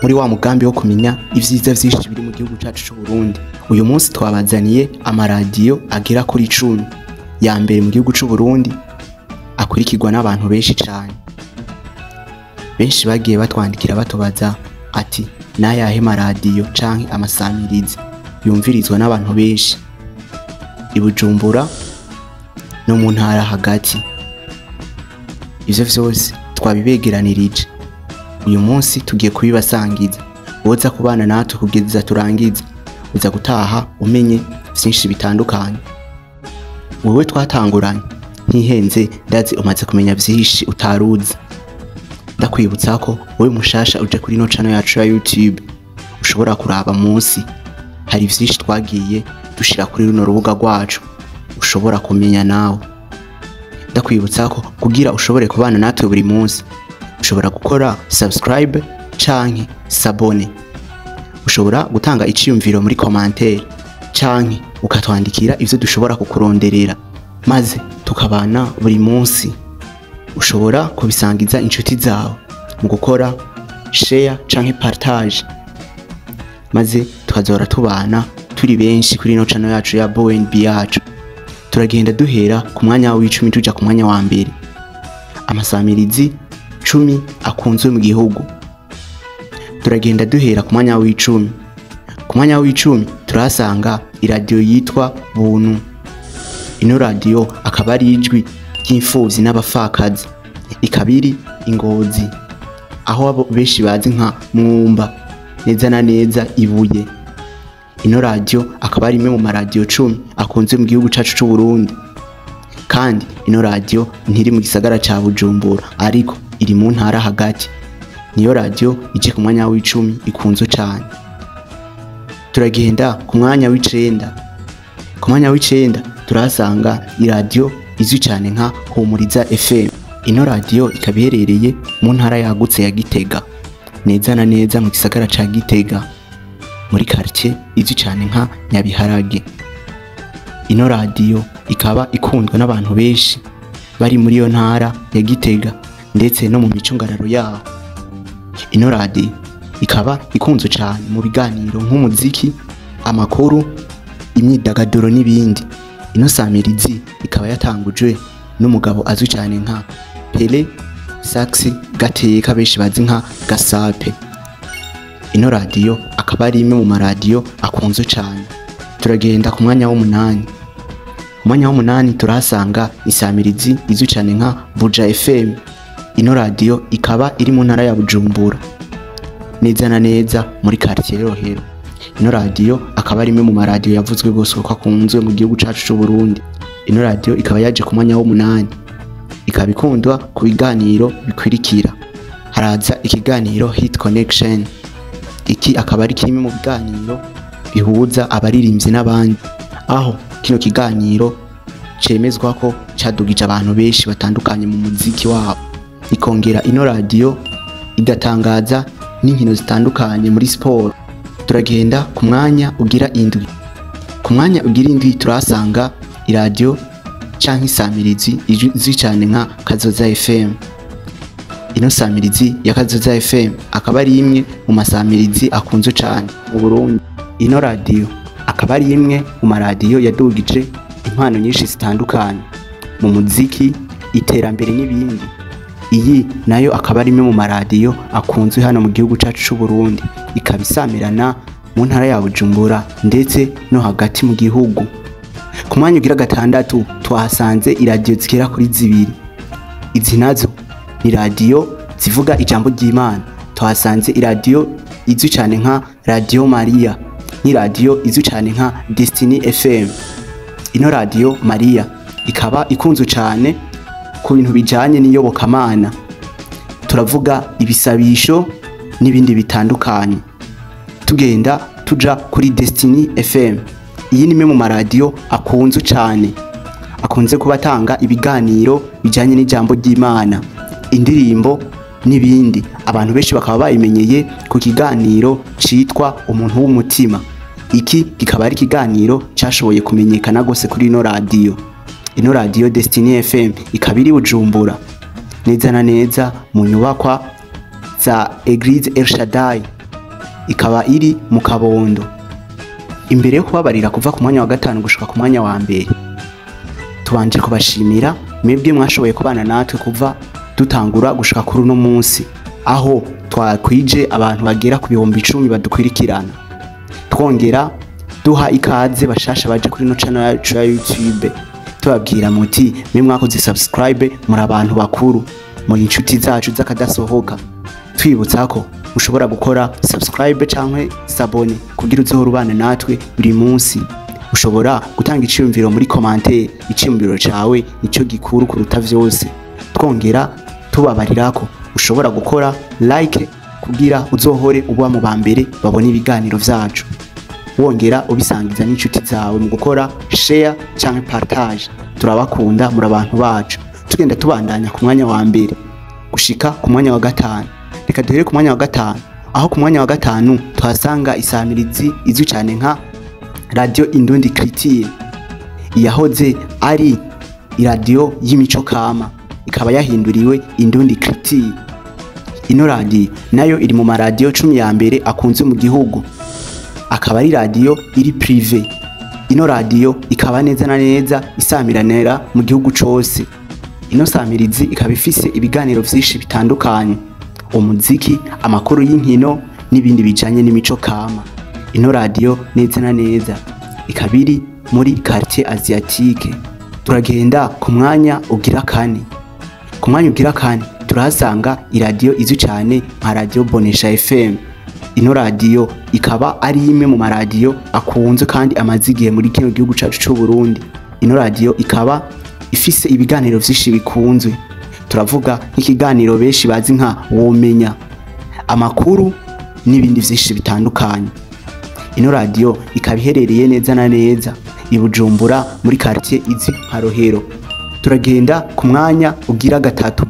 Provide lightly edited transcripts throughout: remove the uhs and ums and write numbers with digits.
muri wa mugambi wo kumenya ivyiza vyinshi biri mu gihugu cacu c'u Burundi. Uyu munsi twabazaniye amaradiyo agera kuri 10 ya mbere mu gihugu c'u Burundi akurikirwa n'abantu benshi cyane. Benshi bagiye batwandikira batubaza ati nayahe maradiyo canke amasamirizi yumvirizwa n'abantu benshi i Bujumbura no mu ntara hagati. Ivyo vyose twabibegeranirije. Uyu munsi tugiye kubibasangiza. Woza kubana natwe kugeza turangiza. Uza gutaha umenye vyinshi bitandukanye. Wewe twatanguranye ntihenze ndazi umaze kumenya vyinshi utaruzi. Ndakwibutsa ko wowe mushasha uje kuri no channel yacu ya YouTube ushobora kuraba munsi hari vyinshi twagiye dushira kuri runo rubuga rwacu ushobora kumenya nawe. Ndakwibutsa ko kugira ushobore kubana natwe buri munsi ushobora gukora subscribe canke s'abone. Ushobora gutanga iciyumviro muri commentaire canke ukatwandikira ivyo dushobora kukuronderera maze tukabana buri munsi. Ushobora kubisangiza inshuti zawe mu gukora share canke partage maze tukazora tubana turi benshi kuri no channel yacu ya BNB yacu. Turagenda duhera ku mwanya w'10 tuja ku mwanya wa mbere. Amasamirizi 10 akunzwe mu gihugu. Turagenda duhera ku mwanya w'10. Ku mwanya w'10 turasanga iradiyo yitwa Buntu. Ino radio akaba ari ijwi ry'imfuvyi n'abafakazi. Ikabiri Ingozi aho abo benshi bazi nka Mwumba neza na neza Ibuye. Ino radio akaba ari imwe mu maradiyo 10 akunzwe mu gihugu cacu c'u Burundi. Kandi ino radio ntiri mu gisagara ca Bujumbura ariko iri mu ntara hagati. Niyo radio ije ku mwanya w'10 ikunzwe cyane. Turagenda ku mwanya w'9. Ku mwanya w'9 turasanga iradiyo izwi cyane nka Humuriza FM. Ino radio ikabiherereye mu ntara yagutse ya Gitega neza na neza mu gisagara ca Gitega muri quartier izwi cyane nka Nyabiharage. Ino radio ikaba ikundwa n'abantu benshi bari muri yo ntara ya Gitega ndetse no mu micungararo yaho. Ino radio ikaba ikunzwe cyane mu biganiro nk'umuziki, amakuru, imyidagaduro n'ibindi. Ino samirizi ikaba yatangujwe n'umugabo azwi cyane nka Pele Saxi Gateka benshi bazi nka Gasape. Ino radio akaba ari imwe mu maradiyo akunzwe cyane. Turagenda ku mwanya w'8. Ku mwanya w'8 turasanga isamirizi izwi cyane nka Buja FM. Ino radio ikaba iri mu ntara ya Bujumbura neza na neza muri quartier Rohero. Ino radio akaba ari imwe mu maradiyo yavuzwe gose ko akunzwe mu gihugu cacu c'u Burundi. Ino radio ikaba yaje ku mwanya w'8. Ikaba ikundwa ku biganiro bikurikira. Haraza ikiganiro Hit Connection. Iki akaba ari kimwe mu biganiro bihuza abaririmbyi n'abandi, aho kino kiganiro cemezwa ko cadugije abantu benshi batandukanye mu muziki wabo. Ikongera ino radio igatangaza n'inkino zitandukanye muri sport. Turagenda ku mwanya ugira 7. Ku mwanya ugira 7 turasanga iradiyo canke isamirizi izwi cyane nka Kazoza FM. Ino samirizi ya Kazoza FM akaba ari imwe mu masamirizi akunzwe cyane mu Burundi. Ino radio akaba ari imwe mu maradiyo yadugije impano nyinshi zitandukanye mu muziki, iterambere n'ibindi. Iyi nayo akaba ari imwe mu maradiyo akunzwe hano mu gihugu cacu c'u Burundi. Ikabisamirana mu ntara ya Bujumbura ndetse no hagati mu gihugu. Ku mwanya ugira 6 twahasanze iradiyo zikera kuri 2. Izi nazo ni radio zivuga ijambo ry'Imana. Twahasanze iradiyo izwi cyane nka Radio Maria, ni radio izwi cyane nka Destiny FM. Ino Radio Maria ikaba ikunzwe cyane ku bintu bijanye n'iyobokamana. Turavuga ibisabisho n'ibindi bitandukanye. Tugenda tuja kuri Destiny FM. Iyi ni imwe mu maradiyo akunzwe cyane. Akunze kubatanga ibiganiro bijanye n'ijambo ry'Imana, indirimbo n'ibindi. Abantu benshi bakaba bayimenyeye ku kiganiro citwa Umuntu w'umutima. Iki kikaba ari kiganiro cyashoboye kumenyekana gose kuri ino radio. Ino radio Destiny FM ikabiri Bujumbura neza na neza mu nyubakwa za Eglise El Shaddai ikaba iri mu Kabondo. Imbere yo kubabarira kuva ku mwanya wa gatanu gushika ku mwanya wa mbere, tubanje kubashimira mwebwe mwashoboye kubana natwe kuva dutangura gushika kuri uno munsi, aho twakwije abantu bagera ku 10,000 badukwirikirana. Twongera duha ikaze bashasha baje kuri no channel yacu ya YouTube, tubabwira muti mwe mwakoze subscribe, muri abantu bakuru, muri inshuti zacu zakadasohoka. Twibutsa ko ushobora gukora subscribe canke s'abone kugira uzohora ubana natwe buri munsi. Ushobora gutanga iciyumviro muri commentaire, iciyumviro cawe nico gikuru kuruta vyose. Twongera tubabarira ko ushobora gukora like kugira uzohore uba mu bambere babone ibiganiro vyacu. Wongera ubisangiza n'inshuti zawe mu gukora share canke partage. Turabakunda muri abantu bacu. Tugenda tubandanya ku mwanya wa mbere gushika ku mwanya wa gatanu. Reka duhere ku mwanya wa gatanu, aho ku mwanya wa gatanu tuhasanga isamirizi izwi cyane nka Radio Indundi Culture. Yahoze ari radio y'imico kama, ikaba yahinduriwe Indundi Culture. Ino radio nayo iri mu maradio 10 ya mbere akunze mu gihugu, akaba ari radio iri privé. Ino radio ikaba neza na neza isamiranera mu gihugu cose. Ino samirizi ikaba ifise ibiganiro vyinshi bitandukanye, umuziki, amakuru y'inkino n'ibindi bijanye n'imico kama. Ino radio neza na neza ikabiri muri quartier asiatique. Turagenda ku mwanya ugira kane. Ku mwanya ugira kane turahasanga iradio izwi cyane nka Radio Bonesha FM. Ino radio ikaba ari imwe mu maradio akunze kandi amazigiye muri kino gihugu cyacu cy'u Burundi. Ino radio ikaba ifise ibiganiro vyinshi bikunzwe. Turavuga nk'ikiganiro benshi bazi nka womenya, amakuru n'ibindi vyinshi bitandukanye. Ino radio ikaba iherereye neza na neza i Bujumbura muri quartier izi nka Rohero. Turagenda ku mwanya ugira gatatu.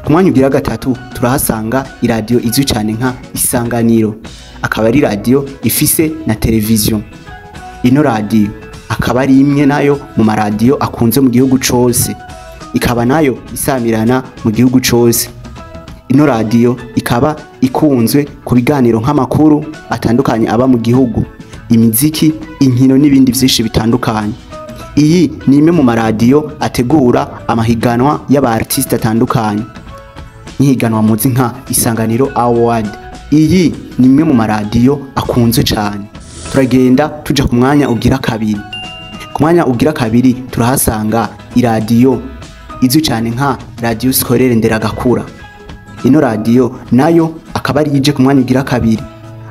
Ku mwanya ugira gatatu turahasanga iradio izwi cyane nka Isanganiro, akaba ari radio ifise na televiziyo. Ino radio akaba ari imwe nayo mu maradio akunze mu gihugu cose, ikaba nayo isamirana mu gihugu cose. Ino radio ikaba ikunzwe ku biganiro nk'amakuru atandukanye aba mu gihugu, imiziki, inkino n'ibindi vyinshi bitandukanye. Iyi ni imwe mu maradio ategura amahiganwa y'aba artiste atandukanye, n'ihiganwa muzi nka Isanganiro Award. Iyi ni imwe mu maradio akunzwe cyane. Turagenda tuja ku mwanya ugira kabiri. Ku mwanya ugira kabiri turahasanga iradio izwi cyane nka Radio Scolaire Nderagakura. Ino radio nayo akaba ari ije ku mwanya ugira kabiri,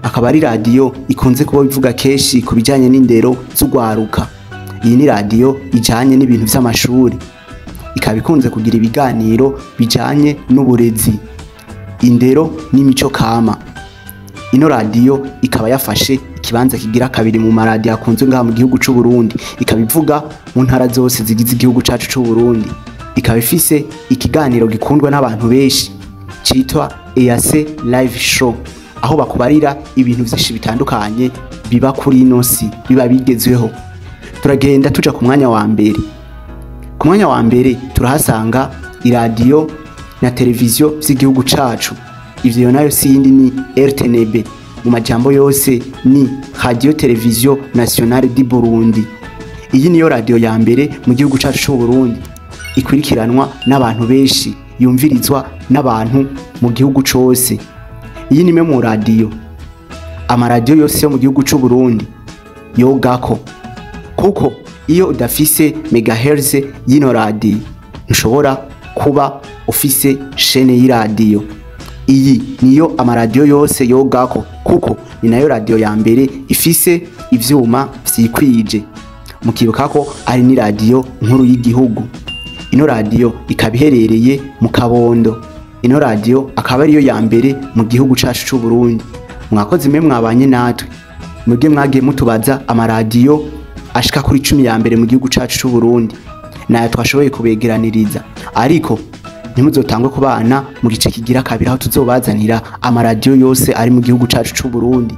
akaba ari radio ikunze kuba bivuga keshi ku bijanye n'indero z'ugwaruka. Iyi ni radio ijanye n'ibintu vy'amashuri, ikaba ikunze kugira ibiganiro bijanye n'uburezi, indero n'imico kama. Ino radio ikaba yafashe ikibanza kigira kabiri mu maradio akunzwe ngaha mu gihugu cy'u Burundi, ikaba ivuga mu ntara zose zigize igihugu cyacu cy'u Burundi. Ikaba ifise ikiganiro gikundwa n'abantu benshi citwa EAC Live Show, aho bakubarira ibintu vyinshi bitandukanye biba kuri ino si, biba bigezweho. Turagenda tuja ku mwanya wa mbere. Ku mwanya wa mbere turahasanga iradio na televiziyo vy'igihugu cacu. Ivyo nayo sindi ni RTNB, mu majambo yose ni Radio Television Nationale du Burundi. Iyi niyo radio ya mbere mu gihugu cacu cy'u Burundi, ikwirikiranwa n'abantu benshi, yumvirizwa n'abantu mu gihugu cose. Iyi ni mu radio amaradio yose yo mu gihugu cy'u Burundi yogako, kuko iyo udafise megahertz y'ino radio ntushobora kuba ufise chaîne y'iradio. Iyi niyo amaradio yose yogako, kuko ni nayo radio ya mbere ifise ivyuma vyikwije. Mukibuka ko ari ni radio nkuru y'igihugu. Ino radio ikaba iherereye mu Kabondo. Ino radio akaba ariyo ya mbere mu gihugu cacu cy'u Burundi. Mwakoze mwe mwabanye natwe, mwebwe mwagiye mutubaza amaradio ashika kuri 10 ya mbere mu gihugu cacu cy'u Burundi, nayo twashoboye kubegeraniriza. Ariko ntimuzotangwe kubana mu gice kigira kabiri, aho tuzobazanira amaradio yose ari mu gihugu cacu cy'u Burundi.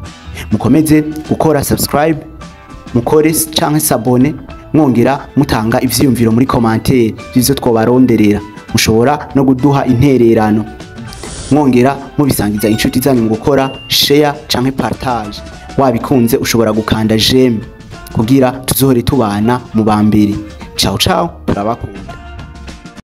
Mukomeze gukora subscribe, mukore canke s'abone, mwongera mutanga ivyiyumviro muri commentaire by'ivyo twobaronderera. Mushobora no guduha intererano. mwongera mubisangiza inshuti zanyu mu gukora share canke partage. Wabikunze ushobora gukanda j'aime kugira tuzohore tubana mu bambere. Ciao ciao, turabakunda.